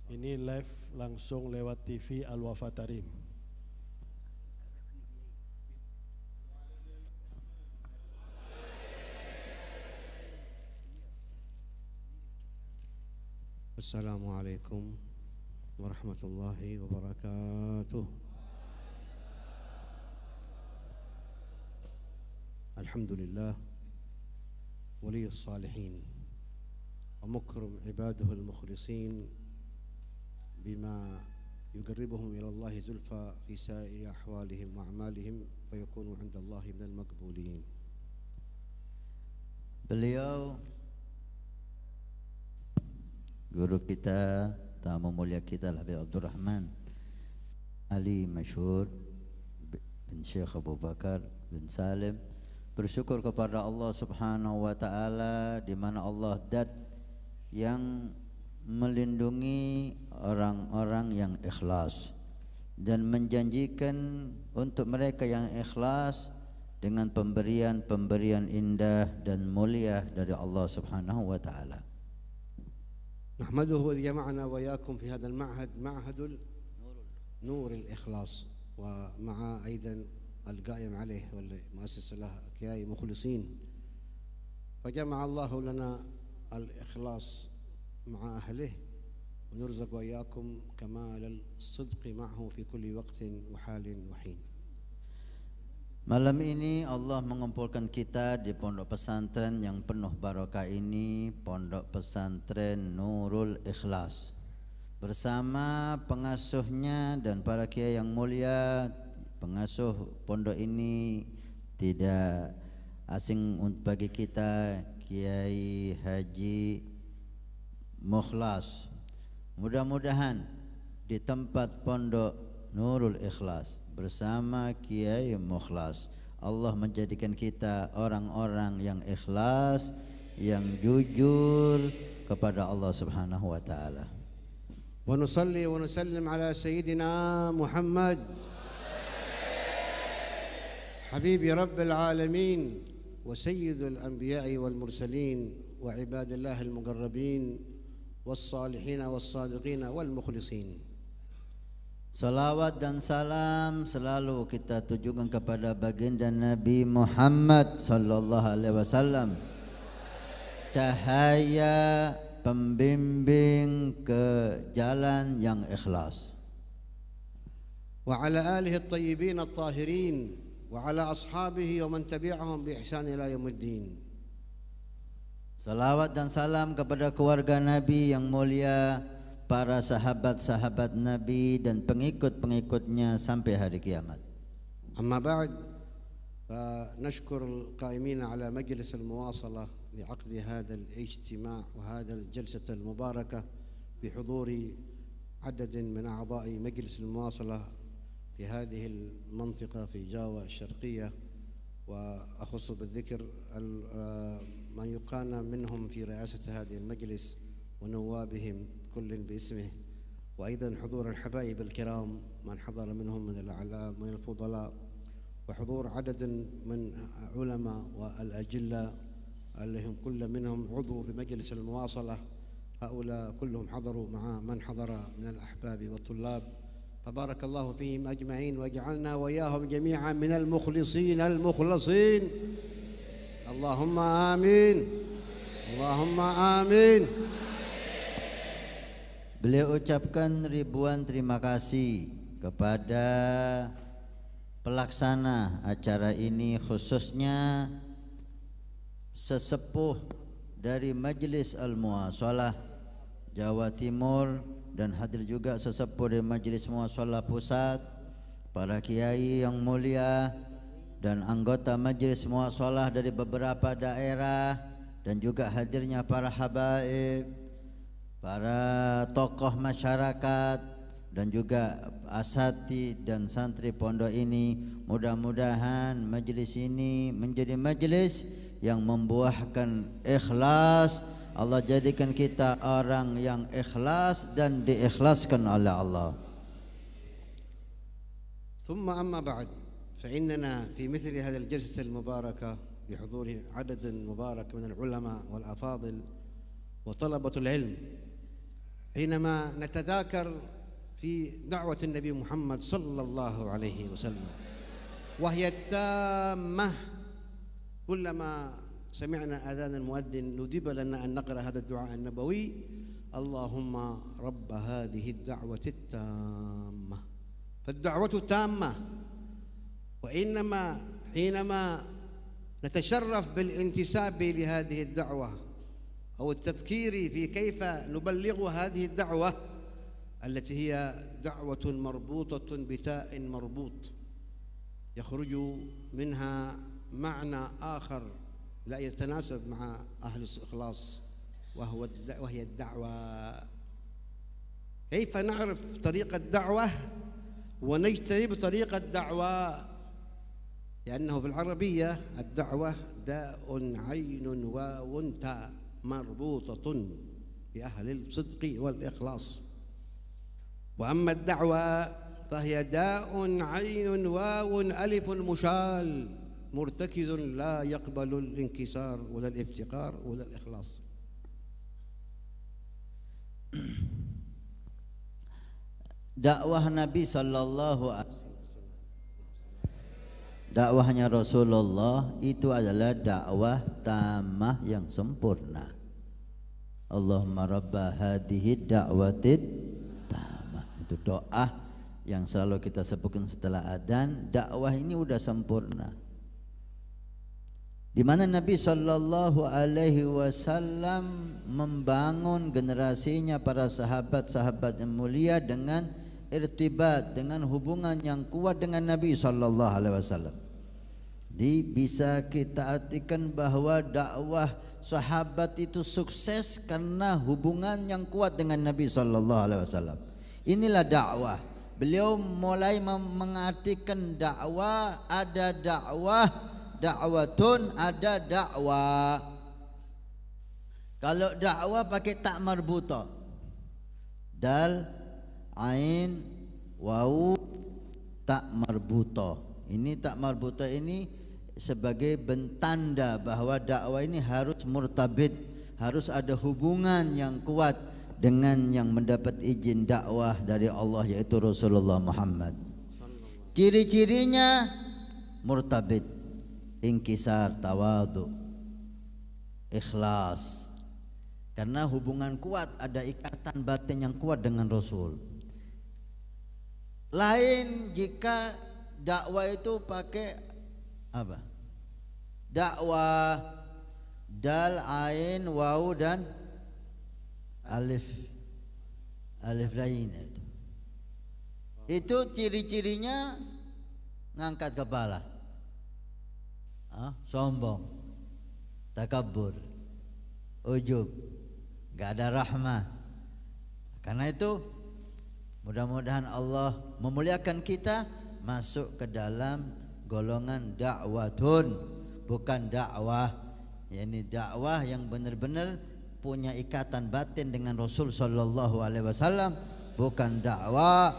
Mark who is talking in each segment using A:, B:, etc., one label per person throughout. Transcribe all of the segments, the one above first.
A: Ini live langsung lewat TV Al-Wafa Tarim.
B: Assalamualaikum warahmatullahi wabarakatuh. Alhamdulillah waliyus salihin wa mukrim ibaduhu al-mukhlisin bima yuqarribuhum ila Allah zulfa fi sa'iri ahwalihim wa a'malihim fayakunu 'inda Allah minal maqbulin.
C: Beliau guru kita, tamu mulia kita Habib Abdul Rahman Ali Masyhur bin Syekh Abu Bakar bin Salim, bersyukur kepada Allah Subhanahu wa taala di mana Allah dat yang melindungi orang-orang yang ikhlas dan menjanjikan untuk mereka yang ikhlas dengan pemberian-pemberian indah dan mulia dari Allah Subhanahu wa taala.
B: نحمده الذي جمعنا وإياكم في هذا المعهد، معهد نور الإخلاص، ومع أيضا القائم عليه والمؤسس له كياي مخلصين، فجمع الله لنا الإخلاص مع أهله، ونرزق وإياكم كمال الصدق معه في كل وقت وحال وحين.
C: Malam ini Allah mengumpulkan kita di pondok pesantren yang penuh barokah ini, Pondok Pesantren Nurul Ikhlas, bersama pengasuhnya dan para kiai yang mulia. Pengasuh pondok ini tidak asing bagi kita, Kiai Haji Mukhlas. Mudah-mudahan di tempat Pondok Nurul Ikhlas bersama Kiai Mukhlas, Allah menjadikan kita orang-orang yang ikhlas, yang jujur kepada Allah Subhanahu wa taala.
B: Wa nusalli wa nusallim ala sayyidina Muhammad habibi rabbil alamin wa sayyidul anbiya'i wal mursalin wa ibadillahil muqarrabin was salihin was sadiqin wal mukhlisin.
C: Salawat dan salam selalu kita tujukan kepada baginda Nabi Muhammad sallallahu alaihi wasallam, cahaya pembimbing ke jalan yang ikhlas.
B: Wa ala alihi at-tayyibin at-tahirin wa ala ashabihi wa man tabi'ahum bi ihsan ila yaumiddin.
C: Salawat dan salam kepada keluarga Nabi yang mulia, para sahabat-sahabat Nabi dan pengikut-pengikutnya sampai hari kiamat.
B: Amma ba'd, فنشكر القائمين على مجلس المواصلة لعقد هذا الاجتماع وهذا الجلسة المباركة بحضور عدد من أعضاء مجلس المواصلة في هذه المنطقة في جاوا الشرقية، وأخص بالذكر من يقان منهم في رئاسة هذه المجلس ونوابهم كل باسمه، وأيضا حضور الحبايب الكرام من حضر منهم من الأعلام من الفضلاء، وحضور عدد من علماء والأجلة الذين كل منهم عضو في مجلس المواصلة. هؤلاء كلهم حضروا مع من حضر من الأحباب والطلاب، فبارك الله فيهم أجمعين وجعلنا وإياهم جميعا من المخلصين المخلصين. اللهم آمين، اللهم آمين.
C: Beliau ucapkan ribuan terima kasih kepada pelaksana acara ini, khususnya sesepuh dari Majelis Al-Muwasalah Jawa Timur dan hadir juga sesepuh dari Majelis Muwasalah Pusat, para kiai yang mulia dan anggota Majelis Muwasalah dari beberapa daerah, dan juga hadirnya para habaib, para tokoh masyarakat, dan juga asati dan santri pondok ini. Mudah-mudahan majelis ini menjadi majelis yang membuahkan ikhlas. Allah jadikan kita orang yang ikhlas dan diikhlaskan oleh Allah.
B: ثم أما بعد فإننا في مثل هذه الجلسة المباركة بحضور عدد مبارك من العلماء والأفاضل وطلبة العلم حينما نتذاكر في دعوة النبي محمد صلى الله عليه وسلم وهي التامة. كلما سمعنا أذان المؤذن ندب لنا أن نقرأ هذا الدعاء النبوي: اللهم رب هذه الدعوة التامة. فالدعوة تامة، وإنما حينما نتشرف بالانتساب لهذه الدعوة أو التفكير في كيف نبلغ هذه الدعوة التي هي دعوة مربوطة بتاء مربوط يخرج منها معنى آخر لا يتناسب مع أهل الإخلاص، وهي الدعوة. كيف نعرف طريق الدعوة ونجتنب طريق الدعوة؟ لأنه في العربية الدعوة داء عين واو تاء مربوطة بأهل الصدق والإخلاص، وأما الدعوة فهي داء عين واو ألف مشال مرتكز لا يقبل الانكسار ولا الافتقار ولا الإخلاص.
C: Dakwah Nabi sallallahu alaihi wasallam, dakwahnya Rasulullah itu adalah dakwah tamah yang sempurna. Allahumma rabba hadhihi da'watid tamah. Itu doa yang selalu kita sebutkan setelah adzan. Dakwah ini udah sempurna, di mana Nabi sallallahu alaihi wasallam membangun generasinya para sahabat-sahabat yang mulia dengan irtibat, dengan hubungan yang kuat dengan Nabi sallallahu alaihi wasallam. Bisa kita artikan bahwa dakwah sahabat itu sukses karena hubungan yang kuat dengan Nabi sallallahu alaihi wasallam. Inilah dakwah. Beliau mulai mengartikan dakwah, ada dakwah, dakwatun, ada dakwah. Kalau dakwah pakai tak marbuta, dal ain wawu tak marbuta. Ini tak marbuta ini sebagai bentanda bahwa dakwah ini harus murtabit, harus ada hubungan yang kuat dengan yang mendapat izin dakwah dari Allah, yaitu Rasulullah Muhammad. Ciri-cirinya murtabit, inkisar, tawadu, ikhlas. Karena hubungan kuat, ada ikatan batin yang kuat dengan Rasul. Lain jika dakwah itu pakai apa? Dakwah dal, ain, waw dan alif lain itu. Itu ciri-cirinya ngangkat kepala, sombong, takabur, ujub, gak ada rahmah. Karena itu mudah-mudahan Allah memuliakan kita masuk ke dalam golongan dakwatun, bukan dakwah. Yani dakwah yang benar-benar punya ikatan batin dengan Rasul sallallahu alaihi wasallam, bukan dakwah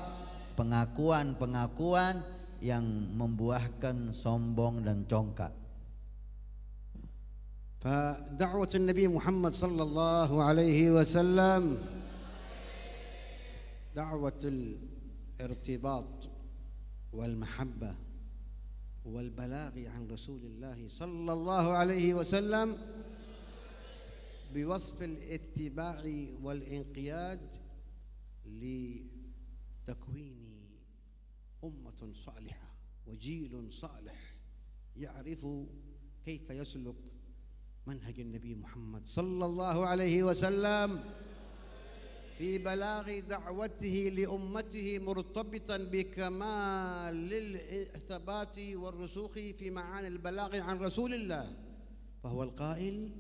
C: pengakuan-pengakuan yang membuahkan sombong dan congkak.
B: فدعوة النبي محمد صلى الله عليه وسلم دعوة الارتباط والمحبة والبلاغ عن رسول الله صلى الله عليه وسلم بوصف الاتباع والانقياد لتكوين أمة صالحة وجيل صالح يعرف كيف يسلك منهج النبي محمد صلى الله عليه وسلم في بلاغ دعوته لأمته مرتبطا بكمال الثبات والرسوخ في معاني البلاغ عن رسول الله، فهو القائل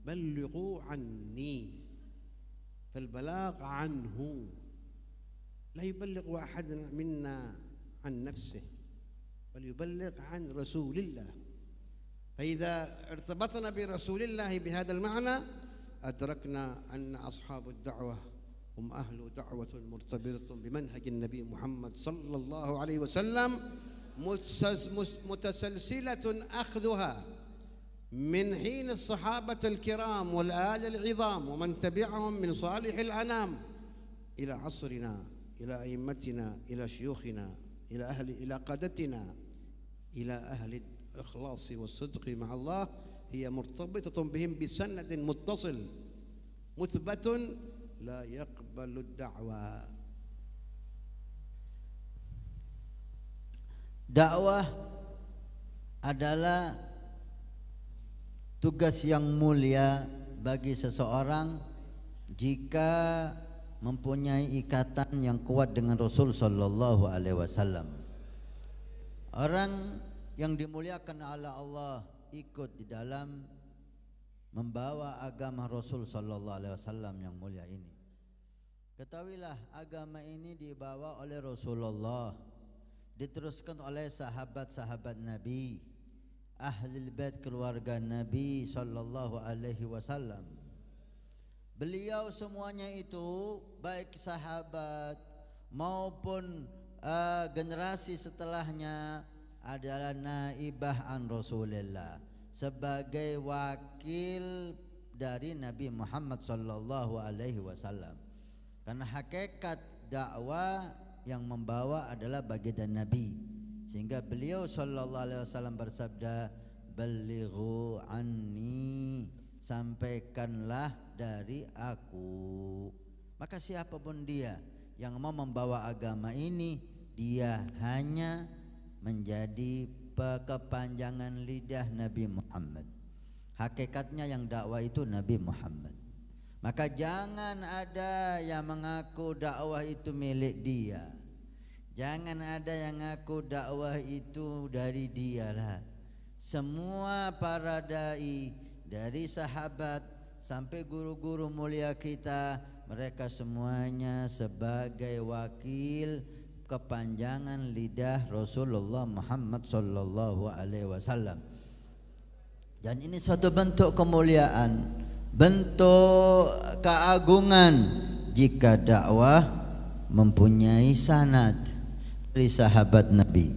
B: بلغوا عني، فالبلاغ عنه، لا يبلغ أحد منا عن نفسه بل يبلغ عن رسول الله. فإذا ارتبطنا برسول الله بهذا المعنى أدركنا أن أصحاب الدعوة هم أهل دعوة مرتبطة بمنهج النبي محمد صلى الله عليه وسلم متسلسلة أخذها من حين الصحابة الكرام والآل العظام ومن تبعهم من صالح الأنام إلى عصرنا، إلى أئمتنا، إلى شيوخنا، إلى قادتنا، إلى أهل الإخلاص والصدق مع الله، هي مرتبطة بهم بسند متصل مثبت لا يقبل الدعوة.
C: Dakwah adalah tugas yang mulia bagi seseorang jika mempunyai ikatan yang kuat dengan Rasul sallallahu alaihi wasallam. Orang yang dimuliakan oleh Allah ikut di dalam membawa agama Rasul sallallahu alaihi wasallam yang mulia ini. Ketahuilah agama ini dibawa oleh Rasulullah, diteruskan oleh sahabat-sahabat Nabi, ahli bait keluarga Nabi sallallahu alaihi wasallam. Beliau semuanya itu baik sahabat maupun generasi setelahnya adalah naibah an Rasulullah, sebagai wakil dari Nabi Muhammad sallallahu alaihi wasallam. Karena hakikat dakwah yang membawa adalah baginda Nabi, sehingga beliau sallallahu alaihi wasallam bersabda, "Ballighu anni," sampaikanlah dari aku. Maka siapapun dia yang mau membawa agama ini, dia hanya menjadi kepanjangan lidah Nabi Muhammad. Hakikatnya yang dakwah itu Nabi Muhammad. Maka jangan ada yang mengaku dakwah itu milik dia. Jangan ada yang mengaku dakwah itu dari dialah. Semua para dai, dari sahabat sampai guru-guru mulia kita, mereka semuanya sebagai wakil kepanjangan lidah Rasulullah Muhammad sallallahu alaihi wasallam. Dan ini suatu bentuk kemuliaan, bentuk keagungan jika dakwah mempunyai sanad dari sahabat Nabi,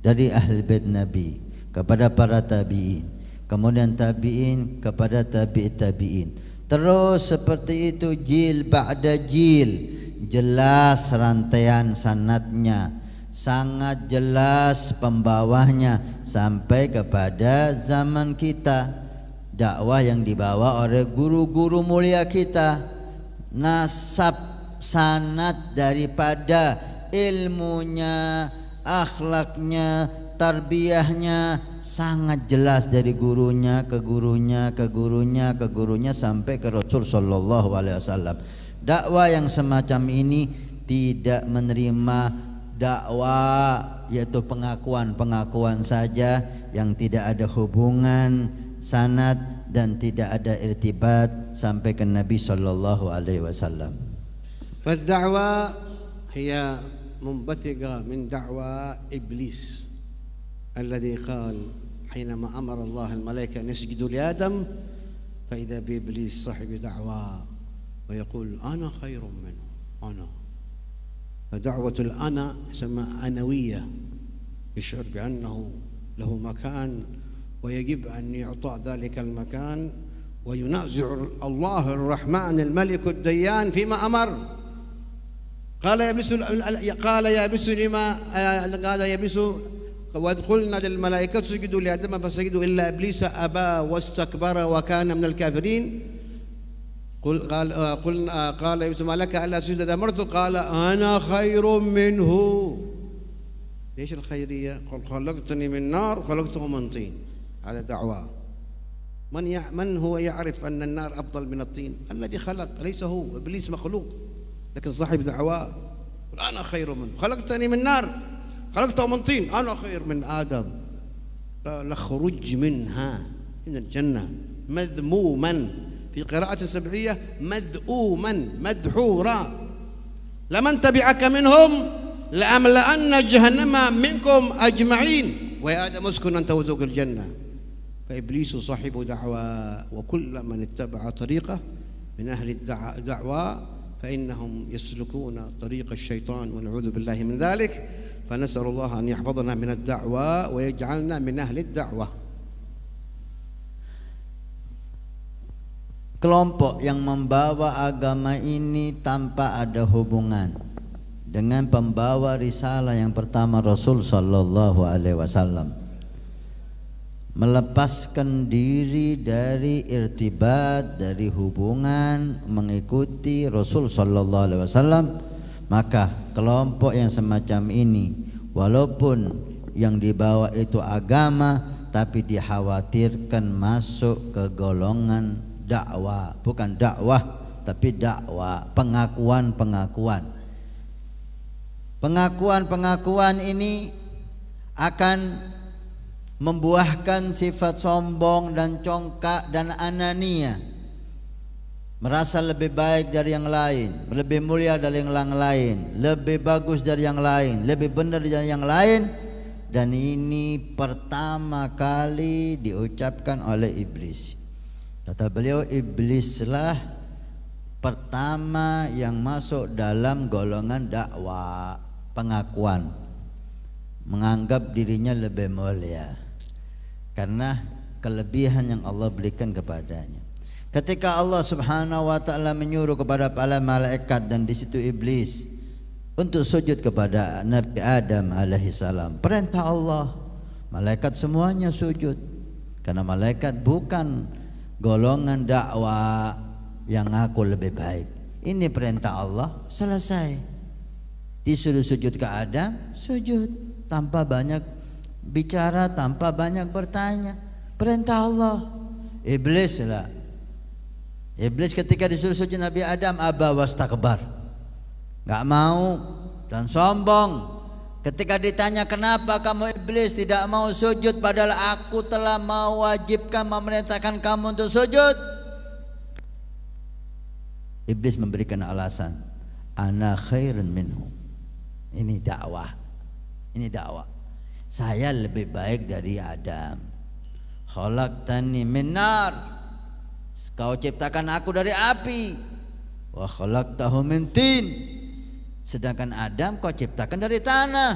C: dari ahli bait Nabi kepada para tabi'in, kemudian tabi'in kepada tabi'in, terus seperti itu jil ba'da jil. Jelas rantaian sanadnya, sangat jelas pembawahnya sampai kepada zaman kita. Dakwah yang dibawa oleh guru-guru mulia kita, nasab sanad daripada ilmunya, akhlaknya, tarbiyahnya sangat jelas dari gurunya ke gurunya ke gurunya ke gurunya sampai ke Rasul sallallahu alaihi wasallam. Dakwah yang semacam ini tidak menerima dakwah yaitu pengakuan-pengakuan saja yang tidak ada hubungan sanad dan tidak ada irtibat sampai ke Nabi sallallahu alaihi wasallam.
B: فالدعوة هي منبثقة من دعوة إبليس الذي قال حينما أمر الله الملائكة أن يسجدوا لآدم فإذا بإبليس صاحب دعوة ويقول أنا خير منه أنا. فدعوة الأنا يسمى أنوية، يشعر بأنه له مكان ويجب أن يعطى ذلك المكان، وينازع الله الرحمن الملك الديان فيما أمر. قال يا إبليس وإذ قلنا للملائكة اسجدوا لآدم فسجدوا إلا إبليس أبى واستكبر وكان من الكافرين. قال إبليس ما لك ألا تسجد أمرت قال أنا خير منه. إيش الخيرية؟ قل خلقتني من نار وخلقته من طين. هذا دعوة. من هو يعرف أن النار أفضل من الطين؟ الذي خلق، ليس هو. إبليس مخلوق لكن صاحب دعوة. أنا خير منه، خلقتني من نار خلقته من طين، أنا خير من آدم. لخرج منها من الجنة مذموما، في قراءة سبعية مذءوما مدحورا. لمن تبعك منهم لأملأن جهنم منكم أجمعين ويا آدم اسكن أنت وزوج الجنة. فإبليس صاحب دعوة، وكل من اتبع طريقه من أهل الدعوة فإنهم يسلكون طريق الشيطان ونعوذ بالله من ذلك. فنسأل الله أن يحفظنا من الدعوة ويجعلنا من أهل الدعوة.
C: kelompok yang membawa agama ini tanpa ada hubungan dengan pembawa risalah yang pertama Rasul sallallahu alaihi wasallam, melepaskan diri dari irtibat, dari hubungan mengikuti Rasul sallallahu alaihi wasallam, maka kelompok yang semacam ini walaupun yang dibawa itu agama, tapi dikhawatirkan masuk ke golongan dakwah, bukan dakwah tapi dakwah, pengakuan ini akan membuahkan sifat sombong dan congkak dan anania, merasa lebih baik dari yang lain, lebih mulia dari yang lain, lebih bagus dari yang lain, lebih benar dari yang lain. Dan ini pertama kali diucapkan oleh iblis. Kata beliau, iblislah pertama yang masuk dalam golongan dakwah, pengakuan, menganggap dirinya lebih mulia karena kelebihan yang Allah berikan kepadanya. Ketika Allah Subhanahu wa taala menyuruh kepada para malaikat dan di situ iblis untuk sujud kepada Nabi Adam alaihi salam, perintah Allah, malaikat semuanya sujud karena malaikat bukan golongan dakwah yang ngaku lebih baik. Ini perintah Allah, selesai. Disuruh sujud ke Adam, sujud tanpa banyak bicara, tanpa banyak bertanya. Perintah Allah. Iblis lah. Iblis ketika disuruh sujud Nabi Adam, aba wastakbar, gak mau dan sombong. Ketika ditanya kenapa kamu iblis tidak mau sujud, padahal aku telah mewajibkan, memerintahkan kamu untuk sujud, iblis memberikan alasan, ana khairun minhu. Ini dakwah, ini dakwah. Saya lebih baik dari Adam. Khalaqtani min nar, kau ciptakan aku dari api. Wa khalaqtahu min tin, sedangkan Adam kau ciptakan dari tanah.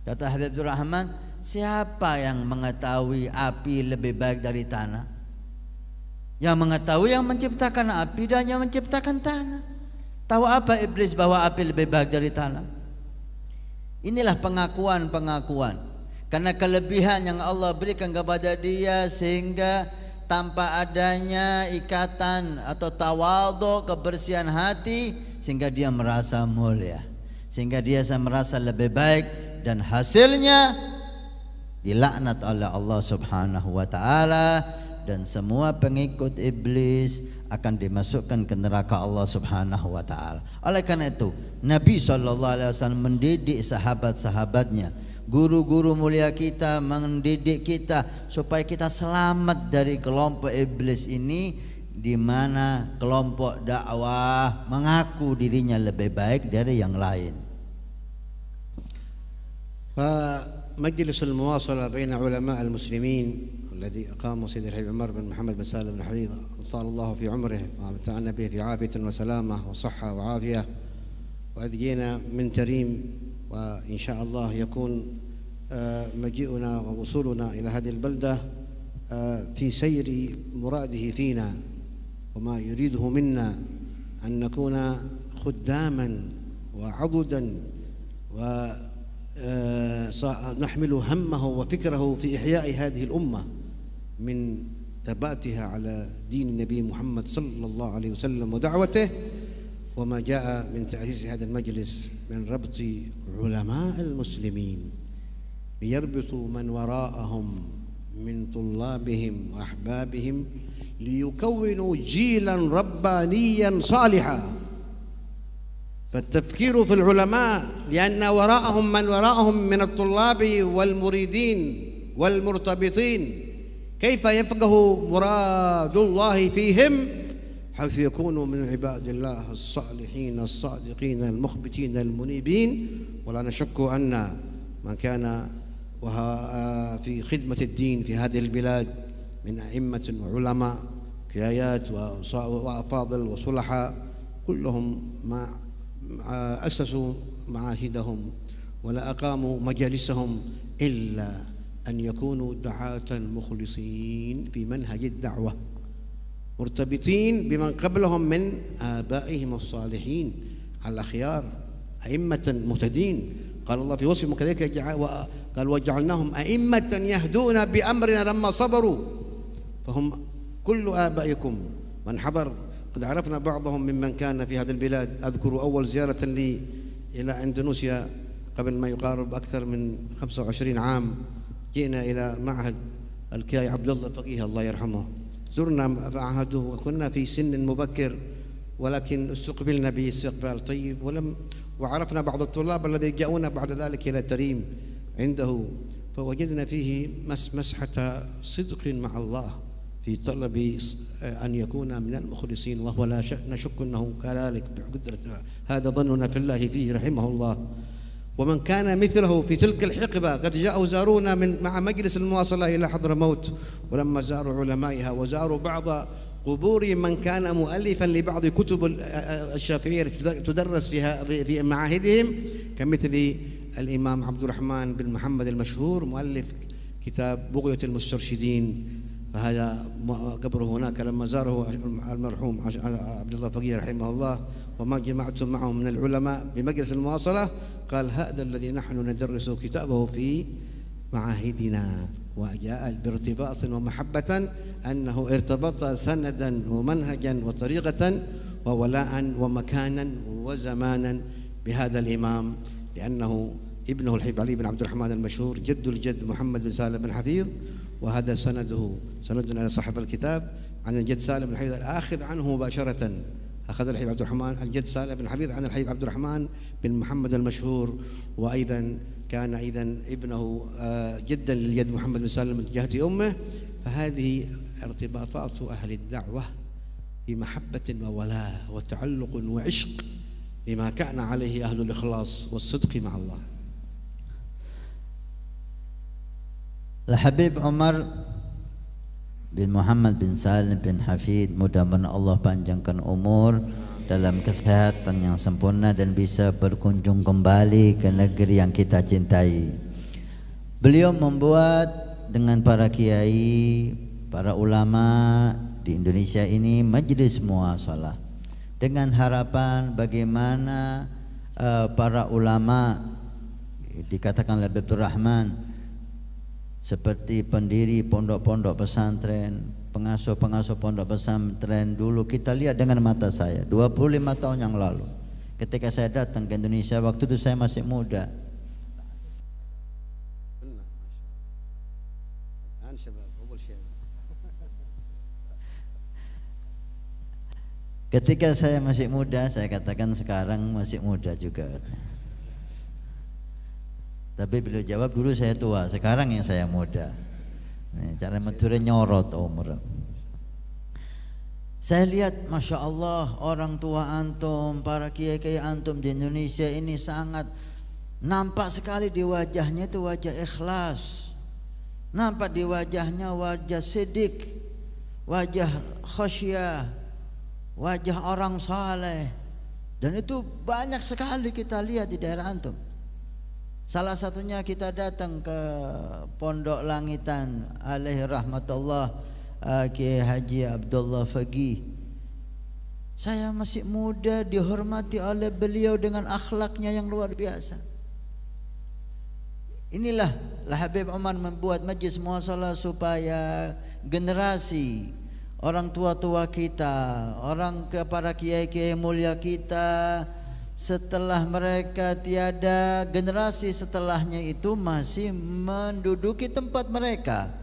C: Kata Habibur Rahman, siapa yang mengetahui api lebih baik dari tanah? Yang mengetahui yang menciptakan api dan yang menciptakan tanah. Tahu apa iblis bahwa api lebih baik dari tanah? Inilah pengakuan-pengakuan, karena kelebihan yang Allah berikan kepada dia, sehingga tanpa adanya ikatan atau tawadhu, kebersihan hati, sehingga dia merasa mulia, sehingga dia merasa lebih baik, dan hasilnya dilaknat oleh Allah Subhanahu wa taala, dan semua pengikut iblis akan dimasukkan ke neraka Allah Subhanahu wa taala. Oleh karena itu, Nabi SAW mendidik sahabat-sahabatnya, guru-guru mulia kita mendidik kita supaya kita selamat dari kelompok iblis ini, di mana kelompok dakwah mengaku dirinya lebih baik dari yang lain.
B: فمجلس المواصلة بين علماء المسلمين الذي أقامه سيد الحبيب عمر بن محمد بن سالم بن حفيظ طال الله في عمره ومتعنا به في عافية وسلامة وصحة وعافية، وإذ جينا من تريم، وإن شاء الله يكون مجيئنا ووصولنا إلى هذه البلدة في سير مراده فينا وما يريده منا، أن نكون خداما وعضدا ونحمل همه وفكره في إحياء هذه الأمة من ثباتها على دين النبي محمد صلى الله عليه وسلم ودعوته، وما جاء من تأسيس هذا المجلس من ربط علماء المسلمين ليربطوا من وراءهم من طلابهم وأحبابهم ليكونوا جيلا ربانيا صالحا. فالتفكير في العلماء، لأن وراءهم من وراءهم من الطلاب والمريدين والمرتبطين، كيف يفقه مراد الله فيهم حيث يكونوا من عباد الله الصالحين الصادقين المخبتين المنيبين. ولا نشك أن من كان في خدمة الدين في هذه البلاد من أئمة وعلماء كيايات وأفاضل وصلحاء كلهم ما أسسوا معاهدهم ولا أقاموا مجالسهم إلا أن يكونوا دعاة مخلصين في منهج الدعوة. مرتبطين بمن قبلهم من آبائهم الصالحين الأخيار أئمة مهتدين. قال الله في وصفهم كذلك قال وجعلناهم أئمة يهدون بأمرنا لما صبروا فهم كل آبائكم من حضر. قد عرفنا بعضهم ممن كان في هذه البلاد. أذكر أول زيارة لي إلى إندونيسيا قبل ما يقارب أكثر من 25 عام، جئنا إلى معهد الكاي عبد الله الفقيه الله يرحمه، زرنا معهده وكنا في سن مبكر، ولكن استقبلنا باستقبال طيب، وعرفنا بعض الطلاب الذين جاءونا بعد ذلك إلى تريم عنده، فوجدنا فيه مسحة صدق مع الله في طلب أن يكون من المخلصين، وهو لا نشك أنه كذلك بقدرة. هذا ظننا في الله فيه رحمه الله. ومن كان مثله في تلك الحقبة قد جاءوا زارونا مع مجلس المواصلة إلى حضرموت، ولما زاروا علمائها وزاروا بعض قبور من كان مؤلفا لبعض كتب الشافعية تدرس في معاهدهم، كمثل الإمام عبد الرحمن بن محمد المشهور مؤلف كتاب بغية المسترشدين، فهذا قبره هناك لما زاره المرحوم عبد الله الفقيه رحمه الله، وما جمعت معه من العلماء بمجلس المواصلة، قال هذا الذي نحن ندرس كتابه في معاهدنا، وجاء بارتباط ومحبة أنه ارتبط سندا ومنهجا وطريقة وولاء ومكانا وزمانا بهذا الإمام، لأنه ابنه الحبيب علي بن عبد الرحمن المشهور جد الجد محمد بن سالم بن حفيظ، وهذا سندنا إلى صاحب الكتاب عن الجد سالم بن حفيظ الآخذ عنه مباشرة. أخذ الحبيب عبد الرحمن الجد سالم بن حفيظ عن الحبيب عبد الرحمن بن محمد المشهور، وأيضا كان ابنه جدا للجد محمد بن سالم من جهة أمه. فهذه ارتباطات أهل الدعوة بمحبة وولاء وتعلق وعشق بما كان عليه أهل الإخلاص والصدق مع الله.
C: Al-Habib Umar bin Muhammad bin Salim bin Hafid, mudah-mudahan Allah panjangkan umur dalam kesehatan yang sempurna dan bisa berkunjung kembali ke negeri yang kita cintai. Beliau membuat dengan para kiai, para ulama di Indonesia ini majlis muasalah dengan harapan bagaimana para ulama dikatakan oleh Abdul Rahman seperti pendiri pondok-pondok pesantren, pengasuh-pengasuh pondok pesantren dulu kita lihat dengan mata saya 25 tahun yang lalu ketika saya datang ke Indonesia. Waktu itu saya masih muda. Ketika saya masih muda, saya katakan sekarang masih muda juga. Tapi beliau jawab dulu saya tua, sekarang yang saya muda. Cara mentura nyorot umur. Saya lihat Masya Allah orang tua antum, para kiai-kiai antum di Indonesia ini sangat nampak sekali di wajahnya itu wajah ikhlas. Nampak di wajahnya wajah sidik, wajah khasyah, wajah orang saleh. Dan itu banyak sekali kita lihat di daerah antum. Salah satunya kita datang ke Pondok Langitan alaihi rahmatullah Kiai Haji Abdullah Faqih. Saya masih muda dihormati oleh beliau dengan akhlaknya yang luar biasa. Inilah Habib Umar membuat majlis muasalah supaya generasi orang tua-tua kita, para kiai-kiai mulia kita, setelah mereka tiada, generasi setelahnya itu masih menduduki tempat mereka,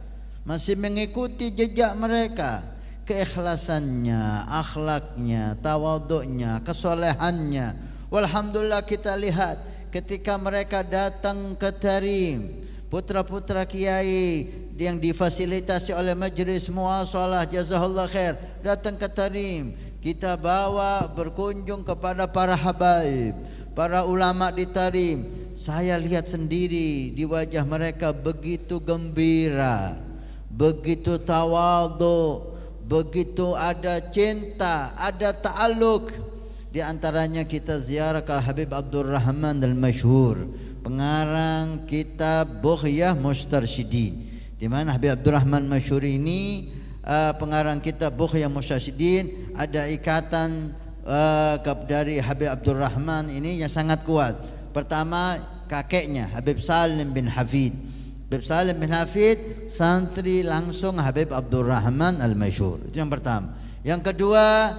C: masih mengikuti jejak mereka, keikhlasannya, akhlaknya, tawaduknya, kesolehannya. Walhamdulillah kita lihat ketika mereka datang ke Tarim, putra-putra kiai yang difasilitasi oleh majlis muasalah jazakallah khair datang ke Tarim, kita bawa berkunjung kepada para habaib, para ulama di Tarim. Saya lihat sendiri di wajah mereka begitu gembira, begitu tawadhu, begitu ada cinta, ada ta'aluk. Di antaranya kita ziarah ke Habib Abdul Rahman al-Masyhur, pengarang kitab Bughyah Mustarsyidin, di mana Habib Abdul Rahman Masyhur ini pengarang kitab Bughya Mustarsyidin, ada ikatan dari Habib Abdurrahman ini yang sangat kuat. Pertama, kakeknya Habib Salim bin Hafid. Habib Salim bin Hafid santri langsung Habib Abdurrahman Al-Masyhur. Itu yang pertama. Yang kedua,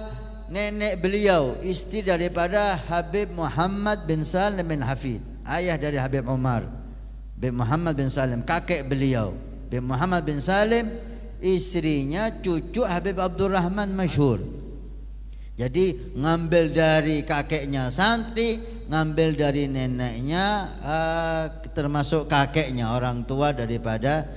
C: nenek beliau, istri daripada Habib Muhammad bin Salim bin Hafid, ayah dari Habib Umar. Habib Muhammad bin Salim, kakek beliau. Habib Muhammad bin Salim, istrinya cucu Habib Abdurrahman Masyhur. Jadi ngambil dari kakeknya santri, ngambil dari neneknya, termasuk kakeknya, orang tua daripada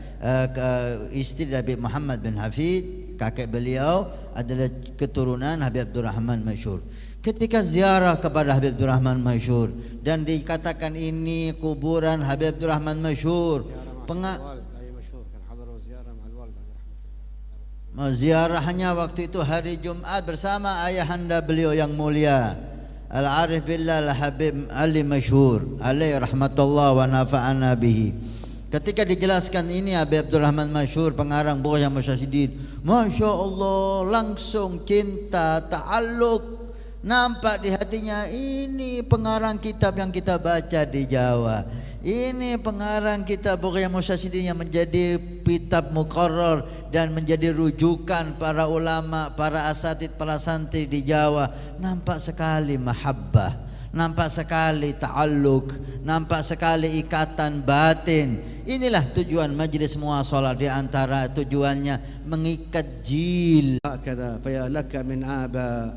C: istri Habib Muhammad bin Hafid. Kakek beliau adalah keturunan Habib Abdurrahman Masyhur. Ketika ziarah kepada Habib Abdurrahman Masyhur dan dikatakan ini kuburan Habib Abdurrahman Masyhur, ziarahnya waktu itu hari Jumat bersama ayahanda beliau yang mulia Al-Arif Billah Al-Habib Ali Masyhur alaihi rahmatullah wa nafa'ana bihi. Ketika dijelaskan ini Habib Abdurrahman Masyhur, pengarang Bughya Mustarsyidin, Masya Allah, langsung cinta, ta'alluq nampak di hatinya. Ini pengarang kitab yang kita baca di Jawa, ini pengarang kitab Bughya Mustarsyidin yang menjadi kitab muqarrar dan menjadi rujukan para ulama, para asatid, para santri di Jawa. Nampak sekali mahabbah, nampak sekali ta'alluq, nampak sekali ikatan batin. Inilah tujuan majlis muwasalah, di antara tujuannya mengikat jil.
B: هكذا فيا لك من آباء